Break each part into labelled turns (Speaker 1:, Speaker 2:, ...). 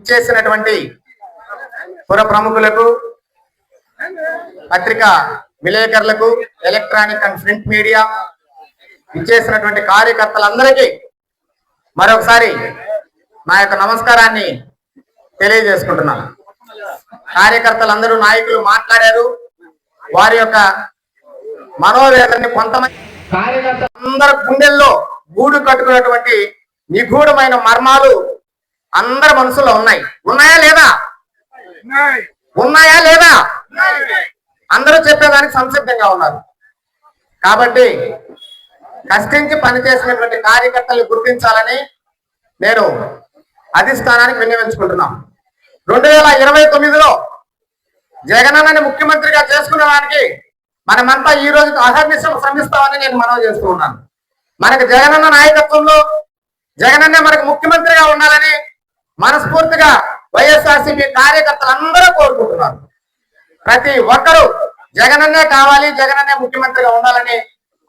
Speaker 1: ఇచ్చేసినటువంటి పుర ప్రముఖులకు, పత్రికా విలేకరులకు, ఎలక్ట్రానిక్ అండ్ ప్రింట్ మీడియా ఇచ్చేసినటువంటి కార్యకర్తలందరికీ మరొకసారి నా యొక్క నమస్కారాన్ని తెలియజేసుకుంటున్నాను. కార్యకర్తలందరూ, నాయకులు మాట్లాడారు. వారి యొక్క మనోవేదనని కొంతమంది కార్యకర్తలందరి గుండెల్లో గూడు కట్టుకున్నటువంటి నిగూఢమైన మర్మాలు అందరి మనసులో ఉన్నాయి. ఉన్నాయా లేదా? ఉన్నాయా లేదా? అందరూ చెప్పేదానికి సంసిద్ధంగా ఉన్నారు. కాబట్టి కష్టించి పనిచేసినటువంటి కార్యకర్తలు గుర్తించాలని నేను అధిష్టానానికి విన్నవించుకుంటున్నాం. 2029లో జగనన్నని ముఖ్యమంత్రిగా చేసుకునే దానికి మనమంతా ఈ రోజు అహర్నిశలు శ్రమిస్తామని నేను మనవి చేస్తూ ఉన్నాను. మనకు జగనన్న నాయకత్వంలో జగనన్నే మనకు ముఖ్యమంత్రిగా ఉండాలని మనస్ఫూర్తిగా వైఎస్ఆర్సీపీ కార్యకర్తలందరూ కోరుకుంటున్నారు. ప్రతి ఒక్కరూ జగనన్నే కావాలి, జగనన్నే ముఖ్యమంత్రిగా ఉండాలని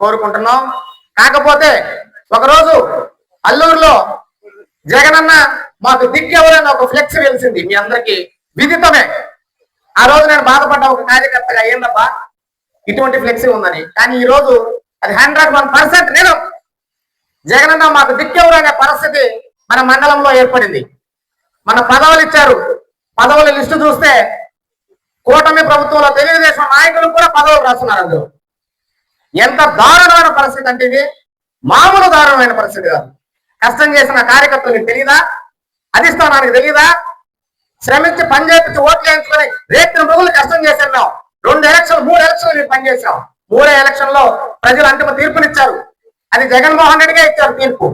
Speaker 1: కోరుకుంటున్నాం. కాకపోతే ఒకరోజు అల్లూరులో జగనన్న మాకు దిక్కెవరని ఒక ఫ్లెక్స్ వెలిసింది. మీ అందరికీ విదితమే. ఆ రోజు నేను బాధపడ్డ ఒక కార్యకర్తగా, ఏందబ్బా ఇటువంటి ఫ్లెక్సీ ఉందని. కానీ ఈ రోజు అది 101% నేను జగనన్న మాకు దిక్కెవరు అనే పరిస్థితి మన మండలంలో ఏర్పడింది. మన పదవులు ఇచ్చారు. పదవుల లిస్టు చూస్తే కూటమి ప్రభుత్వంలో తెలుగుదేశం నాయకులు కూడా పదవులు రాస్తున్నారు. అందులో ఎంత దారుణమైన పరిస్థితి అంటే ఇది మామూలు దారుణమైన పరిస్థితి కాదు. కష్టం చేసిన కార్యకర్తలకు తెలియదా? అధిష్టానానికి తెలియదా? శ్రమించి పని చేపించి ఓట్లు వేయించుకొని రేపు రోజులు కష్టం చేశాం. మేము 2 ఎలక్షన్లు 3 ఎలక్షన్లు మేము పనిచేసాం. 3 ఎలక్షన్ లో ప్రజలు అంతిమ తీర్పునిచ్చారు. అది జగన్మోహన్ రెడ్డిగా ఇచ్చారు తీర్పు.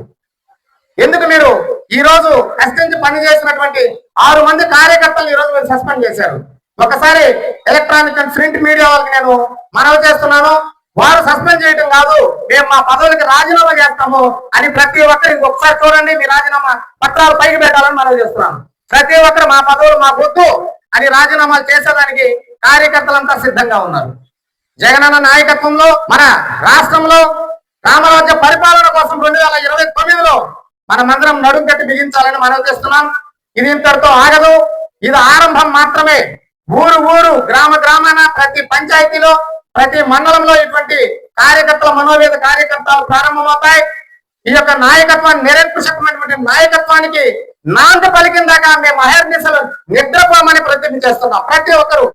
Speaker 1: ఎందుకు మీరు ఈ రోజు కష్టించి పని చేసినటువంటి 6 మంది కార్యకర్తలు ఈ రోజు మీరు సస్పెండ్ చేశారు? ఒకసారి ఎలక్ట్రానిక్ అండ్ ప్రింట్ మీడియా వాళ్ళకి నేను మనవి చేస్తున్నాను, వారు సస్పెండ్ చేయడం కాదు, మేము మా పదవులకి రాజీనామా చేస్తాము అని ప్రతి ఒక్కరు ఇంకొకసారి చూడండి. మీ రాజీనామా పత్రాలు పైకి పెట్టాలని మనవి చేస్తున్నాను. ప్రతి ఒక్కరు మా పదవులు మాకు వద్దు అని రాజీనామాలు చేసేదానికి కార్యకర్తలంతా సిద్ధంగా ఉన్నారు. జగనన్న నాయకత్వంలో మన రాష్ట్రంలో రామరాజ్య పరిపాలన కోసం 2029లో మనమందరం నడుం కట్టి బిగించాలని మనవి చేస్తున్నాం. ఇది ఇంతటితో ఆగదు. ఇది ఆరంభం మాత్రమే. ఊరు గ్రామ గ్రామాన ప్రతి పంచాయతీలో ప్రతి మండలంలో ఇటువంటి కార్యకర్తల మనోవేద కార్యకర్తలు ప్రారంభమవుతాయి. ఈ యొక్క నాయకత్వాన్ని, నిరంకుశమైనటువంటి నాయకత్వానికి నాంది పలికిందాకా మేము అహర్నిశలు నిద్రపోమని ప్రతిజ్ఞ చేస్తున్నాం. ప్రతి ఒక్కరు